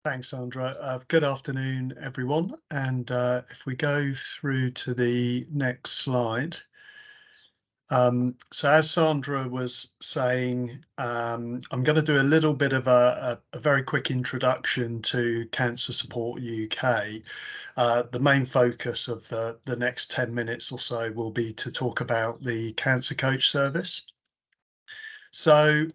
Thanks, Sandra. Good afternoon, everyone. And if we go through to the next slide. So as Sandra was saying, I'm going to do a little bit of a very quick introduction to Cancer Support UK. The main focus of the next 10 minutes or so will be to talk about the Cancer Coach service. So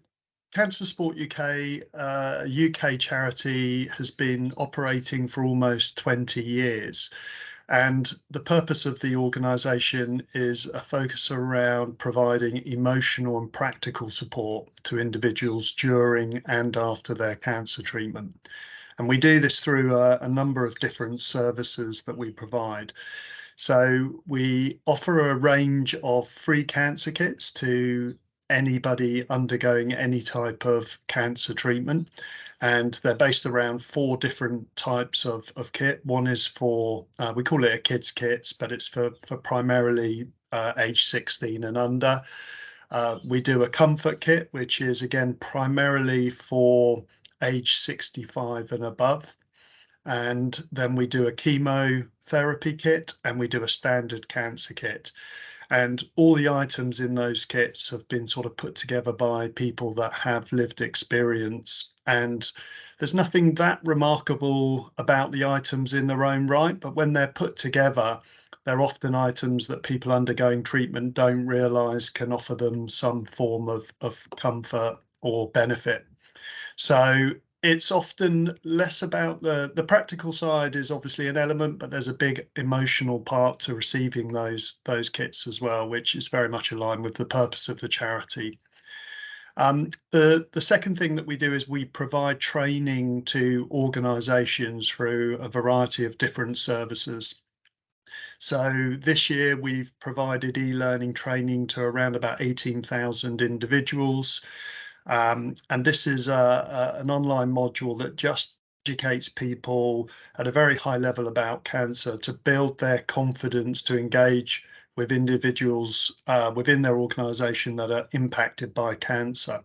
Cancer Support UK, a UK charity, has been operating for almost 20 years. And the purpose of the organisation is a focus around providing emotional and practical support to individuals during and after their cancer treatment. And we do this through a number of different services that we provide. So we offer a range of free cancer kits to anybody undergoing any type of cancer treatment, and they're based around 4 different types of kit. One is for we call it a kids kits, but it's for primarily age 16 and under. We do a comfort kit, which is again primarily for age 65 and above. And then we do a chemotherapy kit, and we do a standard cancer kit. And all the items in those kits have been sort of put together by people that have lived experience. And there's nothing that remarkable about the items in their own right, but when they're put together, they're often items that people undergoing treatment don't realise can offer them some form of comfort or benefit. So it's often less about the practical side is obviously an element, but there's a big emotional part to receiving those kits as well, which is very much aligned with the purpose of the charity. The second thing that we do is we provide training to organisations through a variety of different services. So this year we've provided e-learning training to around about 18,000 individuals. And this is an online module that just educates people at a very high level about cancer to build their confidence to engage with individuals within their organisation that are impacted by cancer.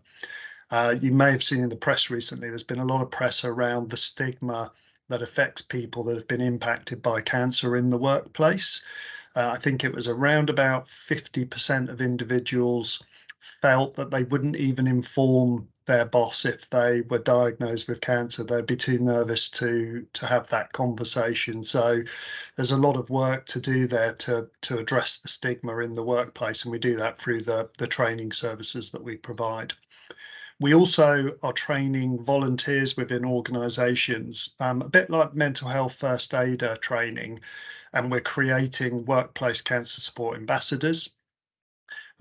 You may have seen in the press recently, there's been a lot of press around the stigma that affects people that have been impacted by cancer in the workplace. I think it was around about 50% of individuals felt that they wouldn't even inform their boss if they were diagnosed with cancer. They'd be too nervous to have that conversation. So there's a lot of work to do there to address the stigma in the workplace, and we do that through the training services that we provide. We also are training volunteers within organisations, a bit like mental health first aider training, and we're creating workplace cancer support ambassadors.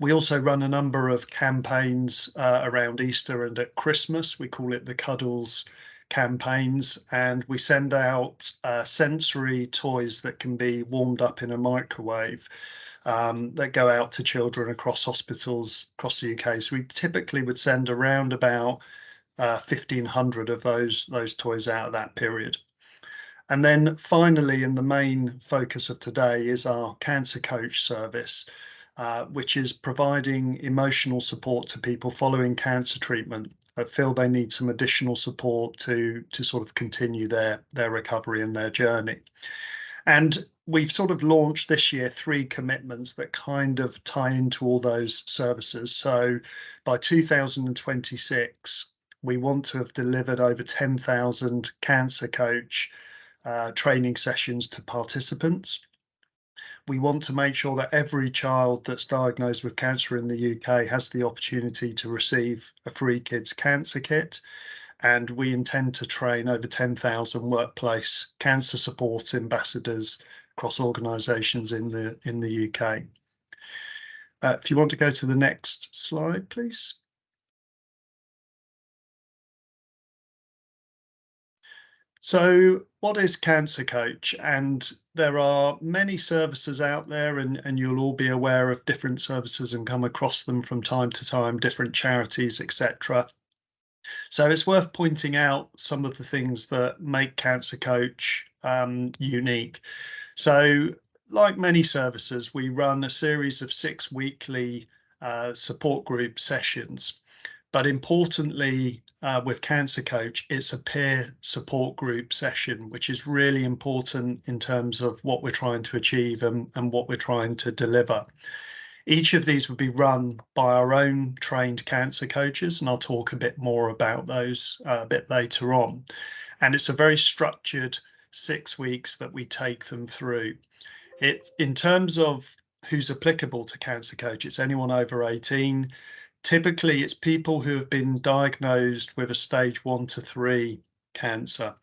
We also run a number of campaigns around Easter and at Christmas. We call it the Cuddles campaigns, and we send out sensory toys that can be warmed up in a microwave that go out to children across hospitals across the UK. So we typically would send around about 1,500 of those toys out of that period. And then finally, and the main focus of today, is our Cancer Coach service, which is providing emotional support to people following cancer treatment that feel they need some additional support to sort of continue their recovery and their journey. And we've sort of launched this year 3 commitments that kind of tie into all those services. So by 2026, we want to have delivered over 10,000 Cancer Coach training sessions to participants. We want to make sure that every child that's diagnosed with cancer in the UK has the opportunity to receive a free kids cancer kit. And we intend to train over 10,000 workplace cancer support ambassadors across organisations in the UK. If you want to go to the next slide, please. So what is Cancer Coach? And there are many services out there, and you'll all be aware of different services and come across them from time to time, different charities, etc. So it's worth pointing out some of the things that make Cancer Coach unique. So like many services, we run a series of 6 weekly support group sessions. But importantly, with Cancer Coach, it's a peer support group session, which is really important in terms of what we're trying to achieve and what we're trying to deliver. Each of these would be run by our own trained cancer coaches, and I'll talk a bit more about those a bit later on. And it's a very structured 6 weeks that we take them through. It, in terms of who's applicable to Cancer Coach, it's anyone over 18. Typically, it's people who have been diagnosed with a stage 1 to 3 cancer.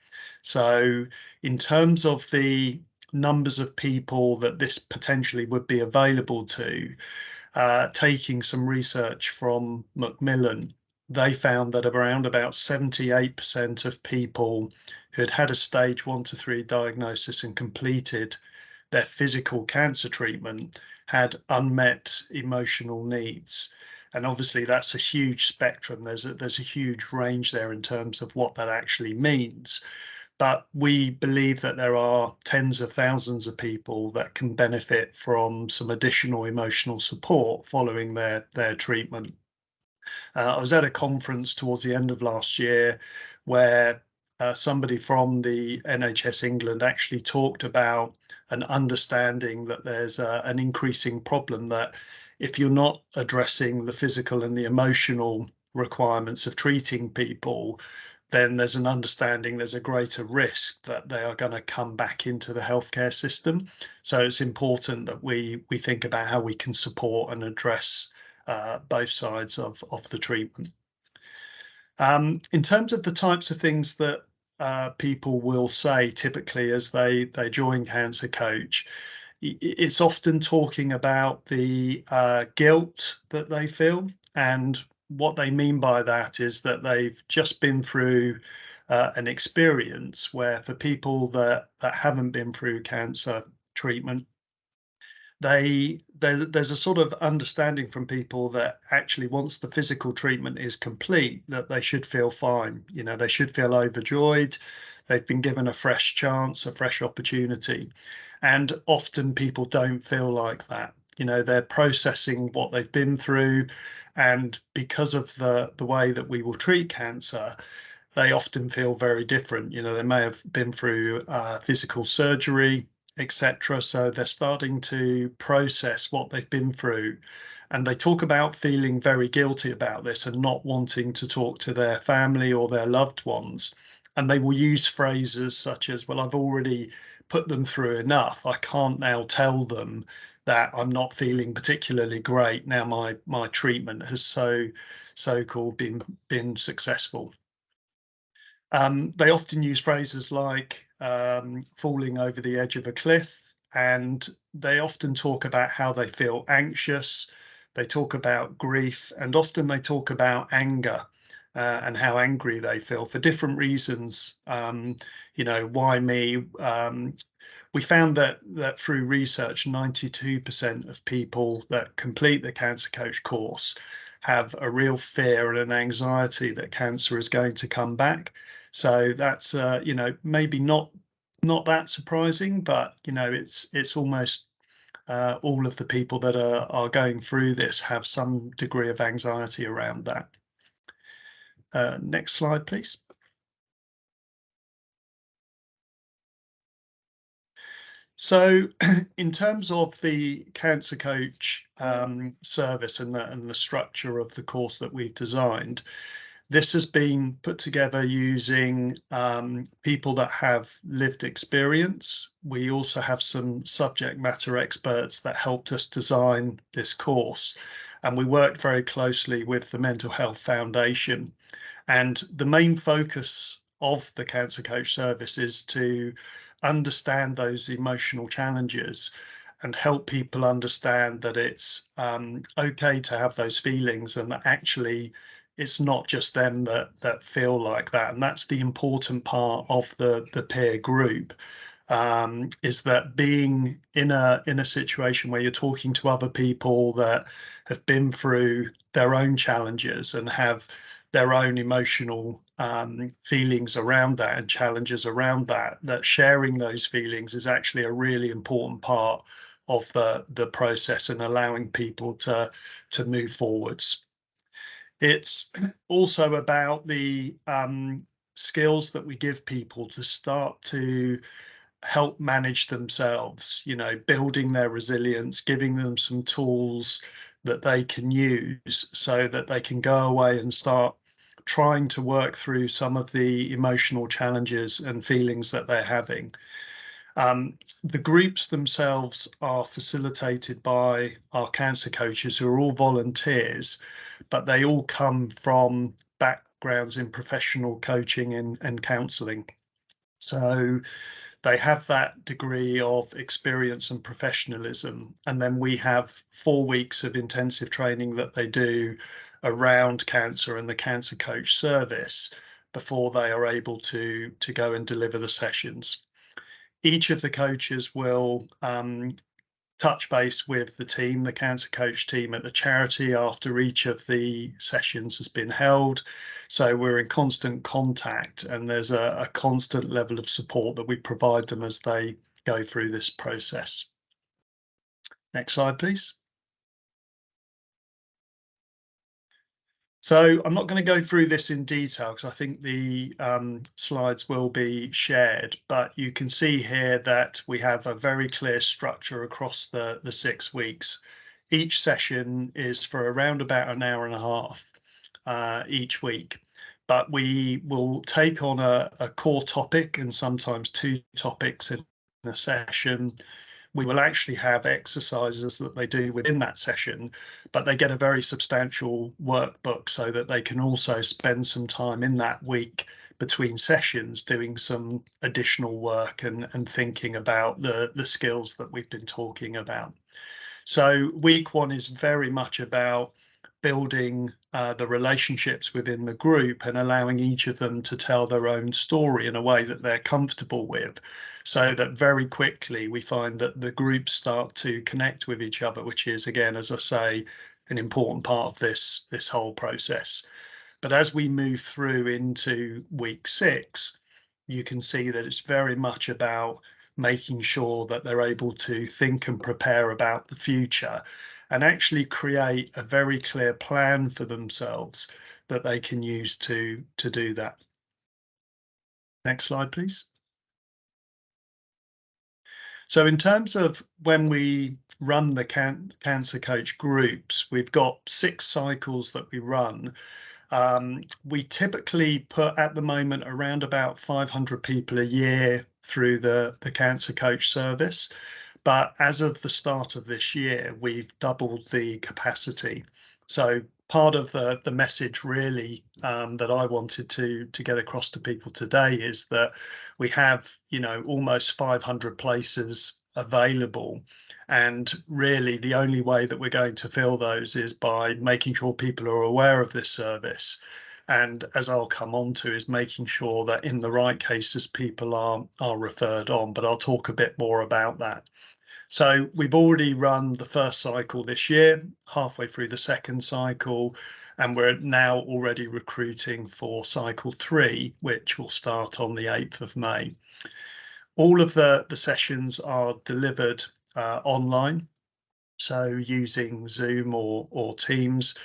So in terms of the numbers of people that this potentially would be available to, taking some research from Macmillan, they found that around about 78% of people who had had a stage 1 to 3 diagnosis and completed their physical cancer treatment had unmet emotional needs. And obviously that's a huge spectrum. There's a huge range there in terms of what that actually means. But we believe that there are tens of thousands of people that can benefit from some additional emotional support following their treatment. I was at a conference towards the end of last year where somebody from the NHS England actually talked about an understanding that there's an increasing problem that if you're not addressing the physical and the emotional requirements of treating people, then there's an understanding there's a greater risk that they are going to come back into the healthcare system. So it's important that we think about how we can support and address both sides of the treatment. In terms of the types of things that people will say typically as they join Cancer Coach, it's often talking about the guilt that they feel, and what they mean by that is that they've just been through an experience where, for people that haven't been through cancer treatment, there's a sort of understanding from people that actually once the physical treatment is complete, that they should feel fine. You know, they should feel overjoyed. They've been given a fresh chance, a fresh opportunity. And often people don't feel like that. You know, they're processing what they've been through. And because of the way that we will treat cancer, they often feel very different. You know, they may have been through physical surgery, etc. So they're starting to process what they've been through. And they talk about feeling very guilty about this and not wanting to talk to their family or their loved ones. And they will use phrases such as, well, I've already put them through enough. I can't now tell them that I'm not feeling particularly great. Now my treatment has so-called been successful. They often use phrases like falling over the edge of a cliff, and they often talk about how they feel anxious. They talk about grief, and often they talk about anger and how angry they feel for different reasons. You know, why me? We found that through research, 92% of people that complete the Cancer Coach course have a real fear and an anxiety that cancer is going to come back. So that's you know, maybe not that surprising, but you know, it's almost all of the people that are going through this have some degree of anxiety around that. Next slide, please. So in terms of the Cancer Coach service and the structure of the course that we've designed, this has been put together using people that have lived experience. We also have some subject matter experts that helped us design this course. And we worked very closely with the Mental Health Foundation. And the main focus of the Cancer Coach service is to understand those emotional challenges and help people understand that it's okay to have those feelings, and that actually it's not just them that feel like that. And that's the important part of the peer group, is that being in a situation where you're talking to other people that have been through their own challenges and have their own emotional feelings around that and challenges around that, that sharing those feelings is actually a really important part of the process and allowing people to move forwards. It's also about the skills that we give people to start to help manage themselves, building their resilience, giving them some tools that they can use so that they can go away and start trying to work through some of the emotional challenges and feelings that they're having. The groups themselves are facilitated by our cancer coaches who are all volunteers, but they all come from backgrounds in professional coaching and counselling. So they have that degree of experience and professionalism. And then we have 4 weeks of intensive training that they do around cancer and the cancer coach service before they are able to go and deliver the sessions. Each of the coaches will touch base with the team, the cancer coach team at the charity after each of the sessions has been held. So we're in constant contact, and there's a constant level of support that we provide them as they go through this process. Next slide, please. So I'm not going to go through this in detail because I think the slides will be shared, but you can see here that we have a very clear structure across the 6 weeks. Each session is for around about an hour and a half each week, but we will take on a core topic and sometimes two topics in a session. We will actually have exercises that they do within that session, but they get a very substantial workbook so that they can also spend some time in that week between sessions doing some additional work and thinking about the skills that we've been talking about. So week one is very much about building the relationships within the group and allowing each of them to tell their own story in a way that they're comfortable with, so that very quickly we find that the groups start to connect with each other, which is, again, as I say, an important part of this whole process. But as we move through into week 6, you can see that it's very much about making sure that they're able to think and prepare about the future and actually create a very clear plan for themselves that they can use to do that. Next slide, please. So in terms of when we run the cancer coach groups, we've got 6 cycles that we run. We typically put at the moment around about 500 people a year through the cancer coach service. But as of the start of this year, we've doubled the capacity. So part of the message really that I wanted to get across to people today is that we have, almost 500 places available. And really, the only way that we're going to fill those is by making sure people are aware of this service. And as I'll come on to, is making sure that in the right cases, people are referred on. But I'll talk a bit more about that. So we've already run the first cycle this year, halfway through the second cycle, and we're now already recruiting for cycle 3, which will start on the 8th of May. All of the sessions are delivered online, so using Zoom or Teams.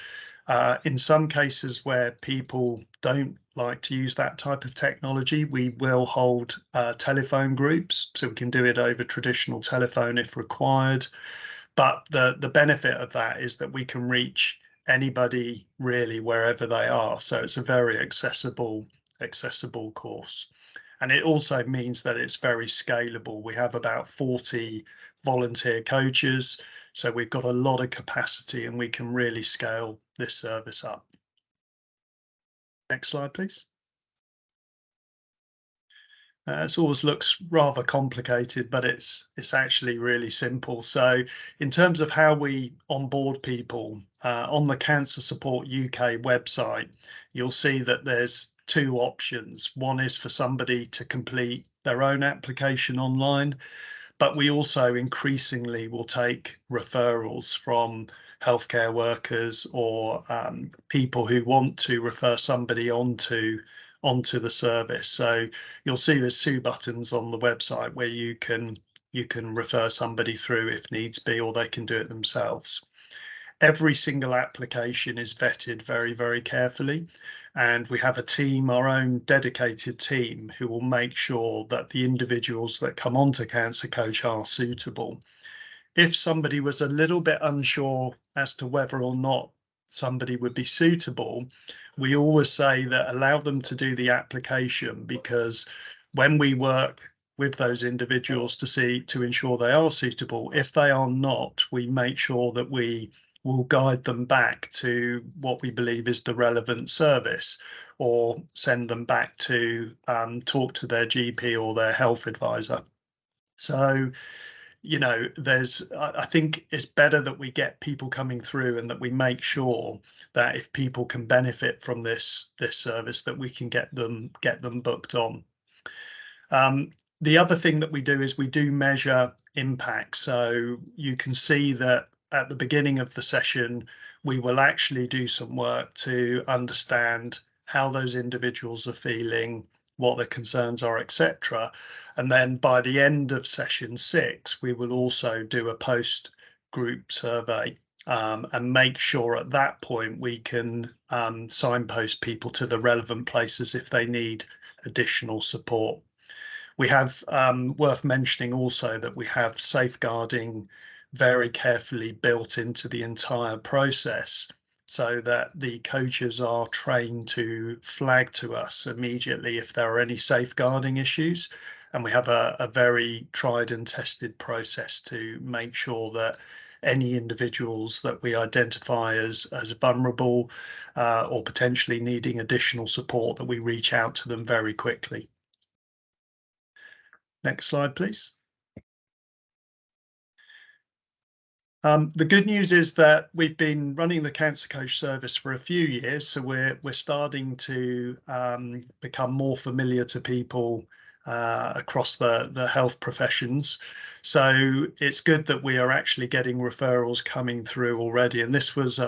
In some cases where people don't like to use that type of technology, we will hold telephone groups, so we can do it over traditional telephone if required. But the benefit of that is that we can reach anybody really wherever they are. So it's a very accessible course. And it also means that it's very scalable. We have about 40 volunteer coaches, so we've got a lot of capacity and we can really scale this service up. Next slide, please. This always looks rather complicated, but it's actually really simple. So in terms of how we onboard people, on the Cancer Support UK website, you'll see that there's 2 options. One is for somebody to complete their own application online, but we also increasingly will take referrals from healthcare workers or people who want to refer somebody onto the service. So you'll see there's 2 buttons on the website where you can refer somebody through if needs be, or they can do it themselves. Every single application is vetted very, very carefully, and we have a team, our own dedicated team, who will make sure that the individuals that come onto Cancer Coach are suitable. If somebody was a little bit unsure as to whether or not somebody would be suitable, we always say that allow them to do the application, because when we work with those individuals to ensure they are suitable, if they are not, we make sure that we will guide them back to what we believe is the relevant service, or send them back to talk to their GP or their health advisor. So, I think it's better that we get people coming through, and that we make sure that if people can benefit from this service, that we can get them booked on. The other thing that we do is we do measure impact. So you can see that at the beginning of the session, we will actually do some work to understand how those individuals are feeling, what their concerns are, etc. And then by the end of session 6, we will also do a post group survey, and make sure at that point we can signpost people to the relevant places if they need additional support. We have, worth mentioning also, that we have safeguarding very carefully built into the entire process, so that the coaches are trained to flag to us immediately if there are any safeguarding issues. And we have a very tried and tested process to make sure that any individuals that we identify as vulnerable, or potentially needing additional support, that we reach out to them very quickly. Next slide, please. The good news is that we've been running the Cancer Coach service for a few years, so we're starting to become more familiar to people across the health professions. So it's good that we are actually getting referrals coming through already. And this was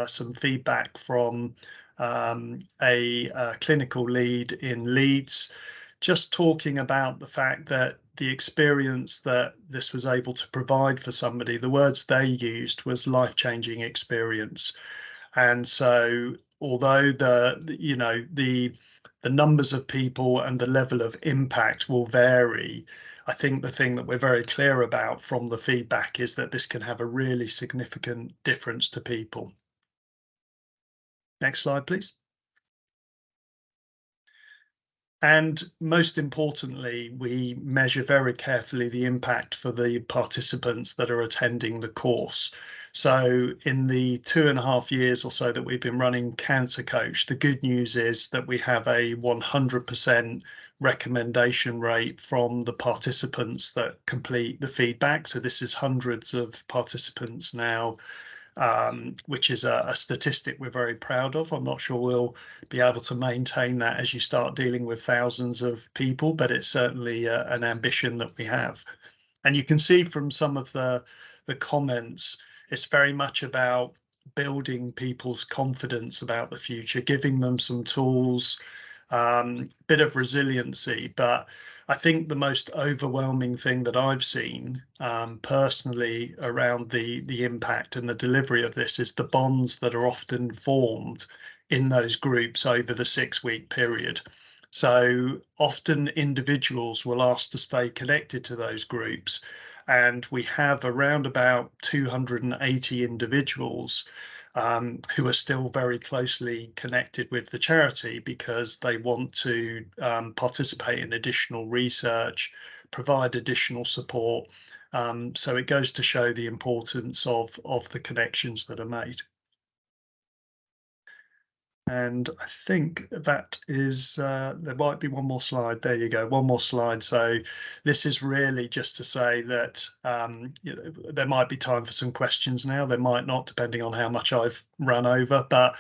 some feedback from a clinical lead in Leeds, just talking about the fact that the experience that this was able to provide for somebody, the words they used was life-changing experience. And so although the numbers of people and the level of impact will vary, I think the thing that we're very clear about from the feedback is that this can have a really significant difference to people. Next slide, please. And most importantly, we measure very carefully the impact for the participants that are attending the course. So in the 2.5 years or so that we've been running Cancer Coach, the good news is that we have a 100% recommendation rate from the participants that complete the feedback. So this is hundreds of participants now, which is a statistic we're very proud of. I'm not sure we'll be able to maintain that as you start dealing with thousands of people, but it's certainly an ambition that we have. And you can see from some of the comments, it's very much about building people's confidence about the future, giving them some tools, bit of resiliency. But I think the most overwhelming thing that I've seen personally around the impact and the delivery of this is the bonds that are often formed in those groups over the 6-week period. So often individuals will ask to stay connected to those groups, and we have around about 280 individuals who are still very closely connected with the charity, because they want to participate in additional research, provide additional support. So it goes to show the importance of the connections that are made. And I think that is, there might be one more slide. There you go, one more slide. So this is really just to say that there might be time for some questions now. There might not, depending on how much I've run over. But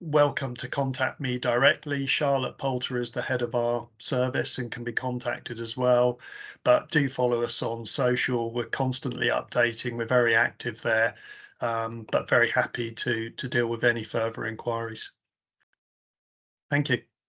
welcome to contact me directly. Charlotte Poulter is the head of our service and can be contacted as well. But do follow us on social. We're constantly updating. We're very active there. But very happy to deal with any further inquiries. Thank you.